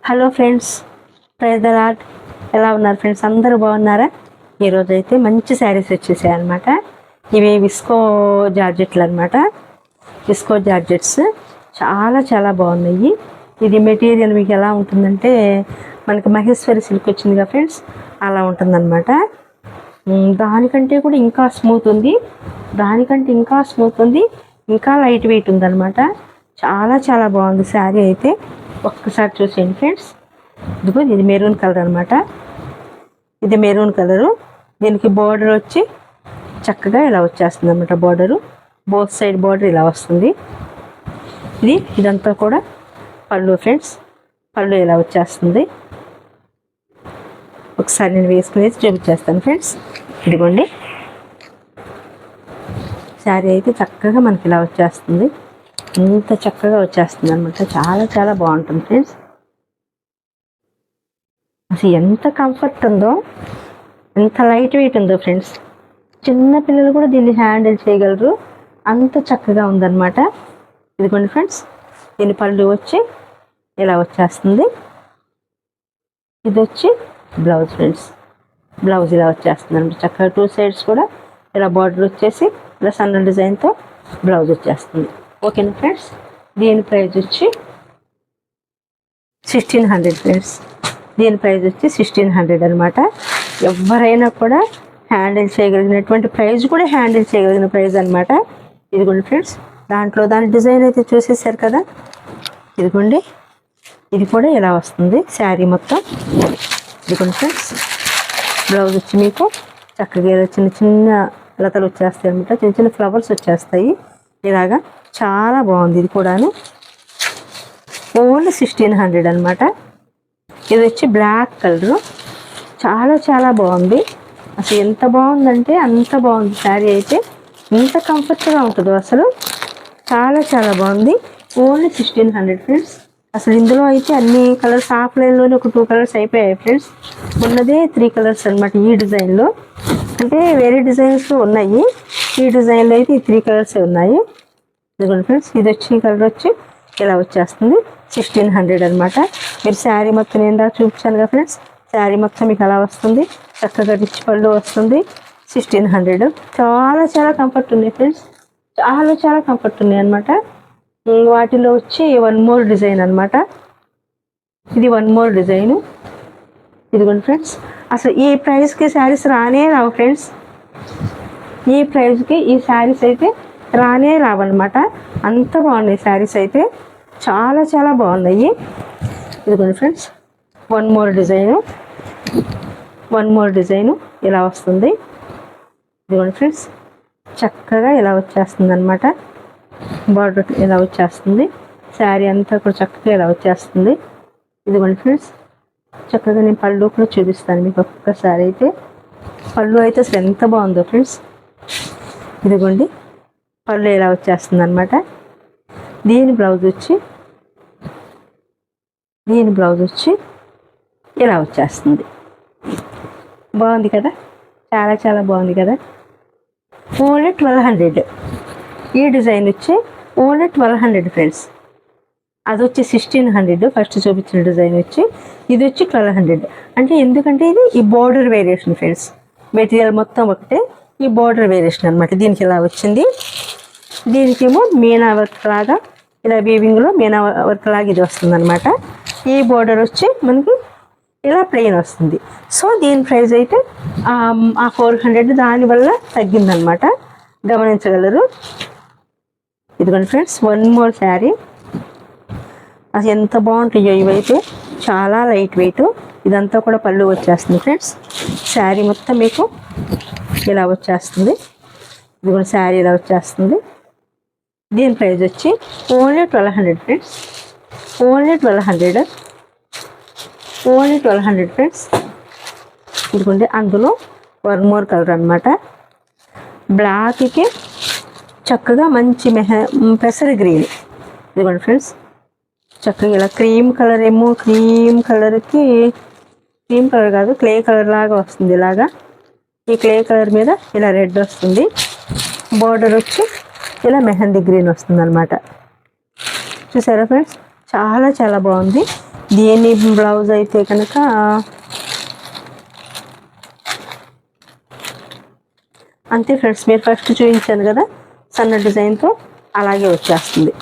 Hello friends, praise the lord. ఎలా ఉన్నారు friends? అందరూ బాగున్నారా? ఈరోజు అయితే మంచి శారీస్ వచ్చేసాయి అనమాట. ఇవి విస్కో జార్జెట్లు అనమాట. విస్కో జార్జెట్స్ చాలా చాలా బాగున్నాయి. ఇది మెటీరియల్ మీకు ఎలా ఉంటుందంటే మనకి మహేశ్వరి సిల్క్ వచ్చిందిగా ఫ్రెండ్స్, అలా ఉంటుందన్నమాట. దానికంటే కూడా ఇంకా స్మూత్ ఉంది, ఇంకా లైట్ వెయిట్ ఉందన్నమాట. చాలా చాలా బాగుంది శారీ అయితే. ఒక్కసారి చూసేయండి ఫ్రెండ్స్. ఇదిగో ఇది మెరూన్ కలర్ అనమాట. ఇది మెరూన్ కలరు. దీనికి బార్డర్ వచ్చి చక్కగా ఇలా వచ్చేస్తుంది అనమాట. బార్డరు బోత్ సైడ్ బార్డర్ ఇలా వస్తుంది. ఇదంతా కూడా పళ్ళు ఫ్రెండ్స్. పళ్ళు ఇలా వచ్చేస్తుంది. ఒకసారి నేను వేసుకునేది చూపించేస్తాను ఫ్రెండ్స్. ఇదిగోండి, శారీ అయితే చక్కగా మనకి ఇలా వచ్చేస్తుంది. ఇంత చక్కగా వచ్చేస్తుంది అనమాట. చాలా చాలా బాగుంటుంది ఫ్రెండ్స్. అసలు ఎంత కంఫర్ట్ ఉందో, ఎంత లైట్ వెయిట్ ఉందో ఫ్రెండ్స్. చిన్న పిల్లలు కూడా దీన్ని హ్యాండిల్ చేయగలరు, అంత చక్కగా ఉందన్నమాట. ఇదిగోండి ఫ్రెండ్స్, దీని పళ్ళు వచ్చి ఇలా వచ్చేస్తుంది. ఇది వచ్చి బ్లౌజ్ ఫ్రెండ్స్. బ్లౌజ్ ఇలా వచ్చేస్తుంది అనమాట. చక్కగా 2 సైడ్స్ కూడా ఇలా బార్డర్ వచ్చేసి ఇలా సన్న డిజైన్తో బ్లౌజ్ వచ్చేస్తుంది. ఓకేనా ఫ్రెండ్స్? దీని ప్రైస్ వచ్చి 1600 ఫ్రెండ్స్. దీని ప్రైస్ వచ్చి 1600 అనమాట. ఎవరైనా కూడా హ్యాండిల్ చేయగలిగినటువంటి ప్రైస్, కూడా హ్యాండిల్ చేయగలిగిన ప్రైస్ అనమాట. ఇదిగోండి ఫ్రెండ్స్, దాని డిజైన్ అయితే చూసేసారు కదా. ఇదిగోండి, ఇది కూడా ఇలా వస్తుంది శారీ మొత్తం. ఇదిగోండి ఫ్రెండ్స్, బ్లౌజ్ వచ్చి మీకు చక్కగా చిన్న చిన్న లతలు వచ్చేస్తాయి అనమాట. చిన్న చిన్న ఫ్లవర్స్ వచ్చేస్తాయి ఇలాగా. చాలా బాగుంది. ఇది కూడాను ఓన్లీ 1600 అనమాట. ఇది వచ్చి బ్లాక్ కలరు. చాలా చాలా బాగుంది. అసలు ఎంత బాగుందంటే అంత బాగుంది శారీ అయితే. ఎంత కంఫర్ట్గా ఉంటుందో అసలు. చాలా చాలా బాగుంది. Only 1600 friends. అసలు ఇందులో అయితే అన్ని కలర్స్ ఆఫ్లైన్లోనే ఒక 2 కలర్స్ అయిపోయాయి ఫ్రెండ్స్. ఉన్నదే 3 కలర్స్ అనమాట ఈ డిజైన్లో. అంటే వేరే డిజైన్స్ ఉన్నాయి, ఈ డిజైన్లో అయితే ఈ 3 కలర్స్ ఉన్నాయి. ఇదిగోండి ఫ్రెండ్స్, ఇది వచ్చి కలర్ వచ్చి ఇలా వచ్చేస్తుంది 1600 అనమాట. మీరు శారీ మొత్తం నేను దాకా చూపించాను కదా ఫ్రెండ్స్. శారీ మొత్తం మీకు అలా వస్తుంది. చక్కగా రిచ్ పళ్ళు వస్తుంది. 1600. చాలా చాలా కంఫర్ట్ ఉన్నాయి ఫ్రెండ్స్. చాలా చాలా కంఫర్ట్ ఉన్నాయి అనమాట. వాటిలో వచ్చి 1 మోర్ డిజైన్ అనమాట. ఇది 1 మోర్ డిజైను. ఇదిగోండి ఫ్రెండ్స్, అసలు ఈ ప్రైస్కి శారీస్ రానే రావు ఫ్రెండ్స్. ఈ ప్రైస్కి ఈ శారీస్ అయితే రానే రావన్నమాట. అంత బాగున్నాయి శారీస్ అయితే. చాలా చాలా బాగున్నాయి. ఇదిగోండి ఫ్రెండ్స్, 1 మోర్ డిజైను ఇలా వస్తుంది. ఇదిగోండి ఫ్రెండ్స్, చక్కగా ఇలా వచ్చేస్తుంది అనమాట. బార్డర్ ఇలా వచ్చేస్తుంది. శారీ అంతా కూడా చక్కగా ఇలా వచ్చేస్తుంది. ఇదిగోండి ఫ్రెండ్స్, చక్కగా నేను పళ్ళు కూడా చూపిస్తాను మీకు ఒక్కసారి అయితే. పళ్ళు అయితే అసలు ఎంత బాగుందో ఫ్రెండ్స్. ఇదిగోండి, పళ్ళు ఇలా వచ్చేస్తుంది అనమాట. దీని బ్లౌజ్ వచ్చి ఇలా వచ్చేస్తుంది. బాగుంది కదా, చాలా చాలా బాగుంది కదా. ఓన్లీ 1200. ఈ డిజైన్ వచ్చి ఓన్లీ 1200 ఫ్రెండ్స్. అది వచ్చి 1600 ఫస్ట్ చూపించిన డిజైన్ వచ్చి. ఇది వచ్చి 1200. అంటే ఎందుకంటే ఇది ఈ బార్డర్ వేరియేషన్ ఫ్రెండ్స్. మెటీరియల్ మొత్తం ఒకటే, ఈ బార్డర్ వేరియేషన్ అనమాట. దీనికి ఇలా వచ్చింది. దీనికేమో మీనా వర్క్ లాగా ఇలా వీవింగ్లో మీనా వర్క్ లాగా ఇది వస్తుంది అనమాట. ఈ బార్డర్ వచ్చి మనకి ఇలా ప్లెయిన్ వస్తుంది. సో దీని ప్రైస్ అయితే ఆ 400 దానివల్ల తగ్గిందనమాట, గమనించగలరు. ఇదిగోండి ఫ్రెండ్స్, 1 మోర్ శారీ. అసలు ఎంత బాగుంటాయో ఇవైతే. చాలా లైట్ వెయిట్. ఇదంతా కూడా పళ్ళు వచ్చేస్తుంది ఫ్రెండ్స్. శారీ మొత్తం మీకు ఇలా వచ్చేస్తుంది. ఇది కూడా శారీ ఇలా వచ్చేస్తుంది. దీని ప్రైస్ వచ్చి ఓన్లీ 1200 ఫ్రెండ్స్. Only 1200 friends. ఇదిగోండి, అందులో 1 మోర్ కలర్ అనమాట. బ్లాక్కి చక్కగా మంచి పెసర గ్రీన్. ఇదిగోండి ఫ్రెండ్స్, చక్కగా ఇలా క్రీమ్ కలర్ ఏమో, క్రీమ్ కలర్ కాదు, క్లే కలర్ లాగా వస్తుంది. ఇలాగా ఈ క్లే కలర్ మీద ఇలా రెడ్ వస్తుంది. బార్డర్ వచ్చి ఇలా మెహందీ గ్రీన్ వస్తుంది అనమాట. చూసారా ఫ్రెండ్స్, చాలా చాలా బాగుంది. దీని బ్లౌజ్ అయితే కనుక అంతే ఫ్రెండ్స్, మీరు ఫస్ట్ చూపించాను కదా సన్న డిజైన్తో, అలాగే వచ్చేస్తుంది.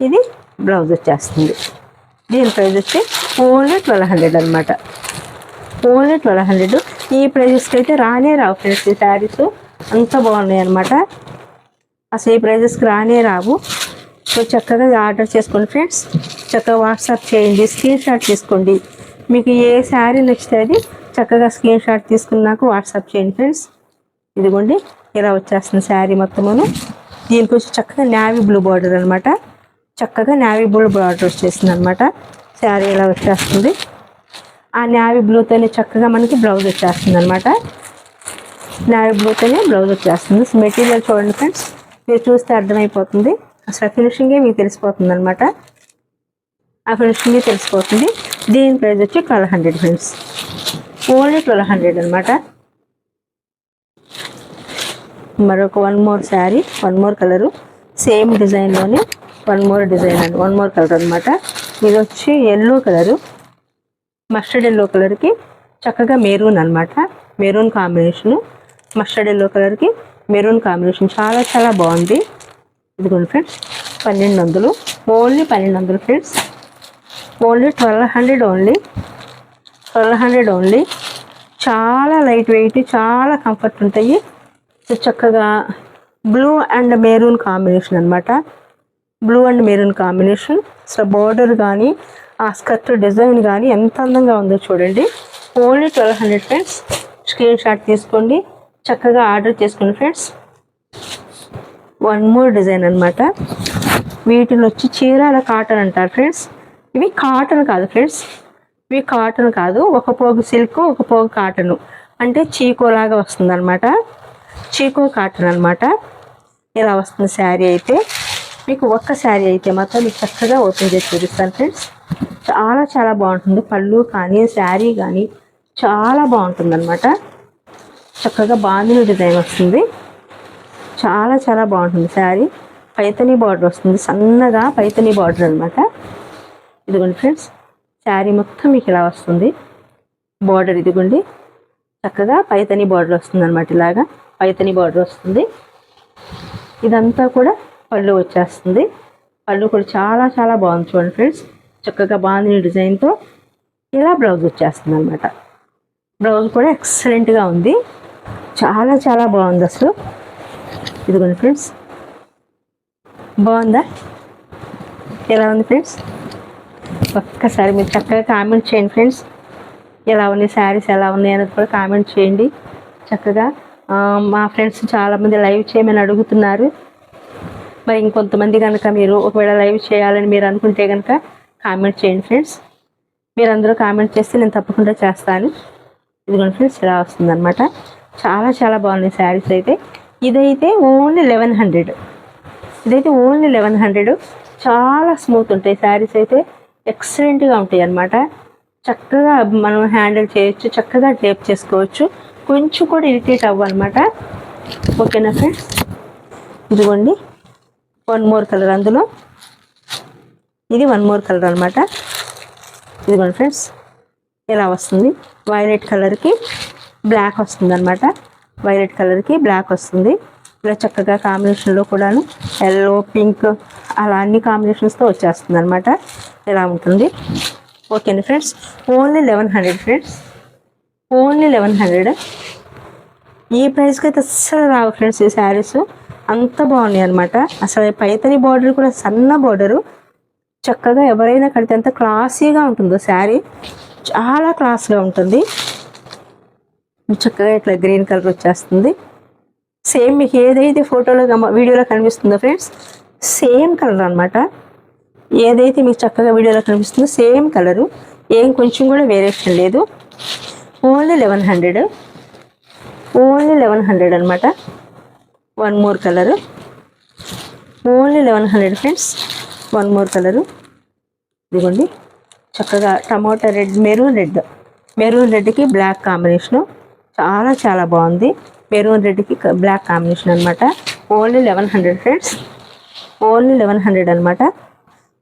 ఇది బ్లౌజ్ వచ్చేస్తుంది. దీని ప్రైస్ వచ్చి ఓన్లీ 1200 అనమాట. ఓన్లీ 1200. ఈ ప్రైజెస్కి అయితే రానే రావు ఫ్రెండ్స్ ఈ శారీస్, అంత బాగున్నాయి అనమాట. అసలు ఈ ప్రైజెస్కి రానే రావు. సో చక్కగా ఆర్డర్ చేసుకోండి ఫ్రెండ్స్. చక్కగా వాట్సాప్ చేయండి, స్క్రీన్ షాట్ తీసుకోండి. మీకు ఏ శారీ నచ్చితే అది చక్కగా స్క్రీన్ షాట్ తీసుకుని నాకు వాట్సాప్ చేయండి ఫ్రెండ్స్. ఇదిగోండి ఇలా వచ్చేస్తుంది శారీ మొత్తమును. దీనికి వచ్చి చక్కగా నేవీ బ్లూ బార్డర్ అనమాట. చక్కగా నేవీ బ్లూ బార్డర్ వచ్చేసింది అనమాట. శారీ ఇలా వచ్చేస్తుంది. ఆ నేవీ బ్లూతోనే చక్కగా మనకి బ్లౌజ్ వచ్చేస్తుంది అనమాట. నేవీ బ్లూతోనే బ్లౌజ్ వచ్చేస్తుంది. మెటీరియల్ చూడండి ఫ్రెండ్స్, మీరు చూస్తే అర్థమైపోతుంది. అసలు ఫినిషింగే మీకు తెలిసిపోతుంది అనమాట. ఆ ఫినిషింగే తెలిసిపోతుంది. దీని ప్రైస్ వచ్చి 1200 ఫ్రెండ్స్. ఓన్లీ 1200 అనమాట. మరొక one more sari, one more colour, same డిజైన్లోనే వన్ మోర్ డిజైన్ అండి, వన్ మోర్ కలర్ అనమాట. ఇది వచ్చి ఎల్లో కలరు, మస్టర్డ్ ఎల్లో కలర్కి చక్కగా మెరూన్ అనమాట. మెరూన్ కాంబినేషను, మస్టర్డ్ ఎల్లో కలర్కి మెరూన్ కాంబినేషన్ చాలా చాలా బాగుంది. ఇదిగోండి friends 1200, only 1200 friends. Only 1200, only 1200 only. చాలా లైట్ వెయిట్, చాలా కంఫర్ట్ ఉంటాయి. చక్కగా బ్లూ అండ్ మెరూన్ కాంబినేషన్ అనమాట. Blue and maroon combination. అసలు బార్డర్ కానీ ఆ స్కర్ట్ డిజైన్ కానీ ఎంత అందంగా ఉందో చూడండి. Only 1200 friends. స్క్రీన్ షాట్ తీసుకోండి, చక్కగా ఆర్డర్ చేసుకోండి ఫ్రెండ్స్. వన్ మోర్ డిజైన్ అనమాట. వీటిలో వచ్చి చీరాల కాటన్ అంటారు ఫ్రెండ్స్. ఇవి కాటన్ కాదు ఫ్రెండ్స్, ఇవి కాటన్ కాదు. ఒక పోగు సిల్క్, ఒక పోగు కాటను, అంటే చీకోలాగా వస్తుంది అనమాట. చీకో కాటన్ అనమాట. ఇలా వస్తుంది శారీ అయితే. మీకు ఒక్క శారీ అయితే మాత్రం మీకు చక్కగా ఓపెన్ చేసి చూపిస్తాను ఫ్రెండ్స్. చాలా చాలా బాగుంటుంది. పళ్ళు కానీ శారీ కానీ చాలా బాగుంటుంది అనమాట. చక్కగా బాందిని డిజైన్ వస్తుంది. చాలా చాలా బాగుంటుంది శారీ. పైతని బార్డర్ వస్తుంది, సన్నగా పైతని బార్డర్ అనమాట. ఇదిగోండి ఫ్రెండ్స్, శారీ మొత్తం మీకు ఇలా వస్తుంది. బార్డర్ ఇదిగోండి, చక్కగా పైతని బార్డర్ వస్తుంది అనమాట. ఇలాగా పైతని బార్డర్ వస్తుంది. ఇదంతా కూడా పళ్ళు వచ్చేస్తుంది. పళ్ళు కూడా చాలా చాలా బాగుంది చూడండి ఫ్రెండ్స్. చక్కగా బాందిని డిజైన్తో ఇలా బ్లౌజ్ వచ్చేస్తుంది అనమాట. బ్లౌజ్ కూడా ఎక్సలెంట్గా ఉంది, చాలా చాలా బాగుంది అసలు. ఇదిగోండి ఫ్రెండ్స్, బాగుందా? ఎలా ఉంది ఫ్రెండ్స్? ఒక్కసారి మీరు చక్కగా కామెంట్ చేయండి ఫ్రెండ్స్. ఎలా ఉన్నాయి శారీస్, ఎలా ఉన్నాయి అనేది కూడా కామెంట్ చేయండి చక్కగా. మా ఫ్రెండ్స్ చాలామంది లైవ్ చేయమని అడుగుతున్నారు. మరి ఇంకొంతమంది కనుక మీరు ఒకవేళ లైవ్ చేయాలని మీరు అనుకుంటే కనుక కామెంట్ చేయండి ఫ్రెండ్స్. మీరు అందరూ కామెంట్ చేస్తే నేను తప్పకుండా చేస్తాను. ఇదిగోండి ఫ్రెండ్స్, ఇలా వస్తుంది అనమాట. చాలా చాలా బాగున్నాయి శారీస్ అయితే. ఇదైతే ఓన్లీ 1100. ఇదైతే ఓన్లీ 1100. చాలా స్మూత్ ఉంటాయి శారీస్ అయితే, ఎక్సలెంట్గా ఉంటాయి అన్నమాట. చక్కగా మనం హ్యాండిల్ చేయొచ్చు, చక్కగా టేప్ చేసుకోవచ్చు, కొంచెం కూడా ఇరిటేట్ అవ్వన్నమాట. ఓకేనా ఫ్రెండ్స్? ఇదిగోండి వన్ మోర్ కలర్, అందులో ఇది వన్ మోర్ కలర్ అనమాట. ఇదిగోండి ఫ్రెండ్స్, ఇలా వస్తుంది. వైలెట్ కలర్కి బ్లాక్ వస్తుంది అనమాట. వైలెట్ కలర్కి బ్లాక్ వస్తుంది. ఇలా చక్కగా కాంబినేషన్లో కూడాను ఎల్లో, పింక్ అలా అన్ని కాంబినేషన్స్తో వచ్చేస్తుంది అనమాట. ఇలా ఉంటుంది. ఓకేనా ఫ్రెండ్స్? Only 1100 friends. ఓన్లీ 1100. ఈ ప్రైస్కి అయితే అస్సలు రావు ఫ్రెండ్స్ ఈ శారీస్. అంత బాగున్నాయి అనమాట. అసలు పైతని బార్డర్ కూడా సన్న బార్డరు, చక్కగా ఎవరైనా కడితే అంత క్లాసీగా ఉంటుందో శారీ, చాలా క్లాస్గా ఉంటుంది. చక్కగా ఇట్లా గ్రీన్ కలర్ వచ్చేస్తుంది. సేమ్ మీకు ఏదైతే ఫోటోలో వీడియోలో కనిపిస్తుందో ఫ్రెండ్స్, సేమ్ కలర్ అనమాట. ఏదైతే మీకు చక్కగా వీడియోలో కనిపిస్తుందో సేమ్ కలరు, ఏం కొంచెం కూడా వేరియేషన్ లేదు. ఓన్లీ 1100. ఓన్లీ 1100 అనమాట. One more colour, only 1100 friends. One more colour ఇదిగోండి, చక్కగా టమాటా రెడ్, మెరూన్ రెడ్కి బ్లాక్ కాంబినేషను, చాలా చాలా బాగుంది. మెరూన్ రెడ్కి బ్లాక్ కాంబినేషన్ అనమాట. Only 1100 friends. ఓన్లీ 1100 అనమాట.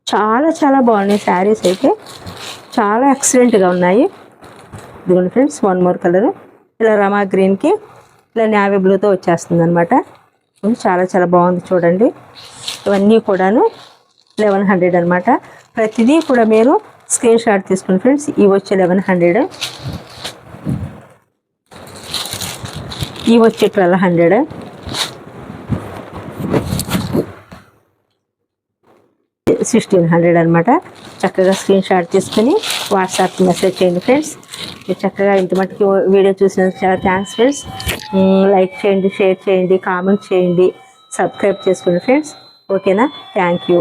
చాలా చాలా బాగున్నాయి శారీస్ అయితే. చాలా ఎక్సలెంట్గా ఉన్నాయి. ఇదిగోండి ఫ్రెండ్స్, వన్ మోర్ కలరు ఇలా రమా గ్రీన్కి ఇలా నేవీ బ్లూతో వచ్చేస్తుంది అనమాట. చాలా చాలా బాగుంది చూడండి. ఇవన్నీ కూడాను 1100 అనమాట. ప్రతిదీ కూడా మీరు స్క్రీన్ షాట్ తీసుకోండి ఫ్రెండ్స్. ఇవి వచ్చి 1100, ఇవి వచ్చి 1200, $1600 అనమాట. చక్కగా స్క్రీన్ షాట్ తీసుకుని వాట్సాప్ మెసేజ్ చేయండి ఫ్రెండ్స్. మీరు చక్కగా ఇంత మట్టుకు వీడియో చూసినందుకు చాలా థ్యాంక్స్ ఫ్రెండ్స్. లైక్ చేయండి, షేర్ చేయండి, కామెంట్ చేయండి, సబ్స్క్రైబ్ చేసుకోండి ఫ్రెండ్స్. ఓకేనా? Thank you.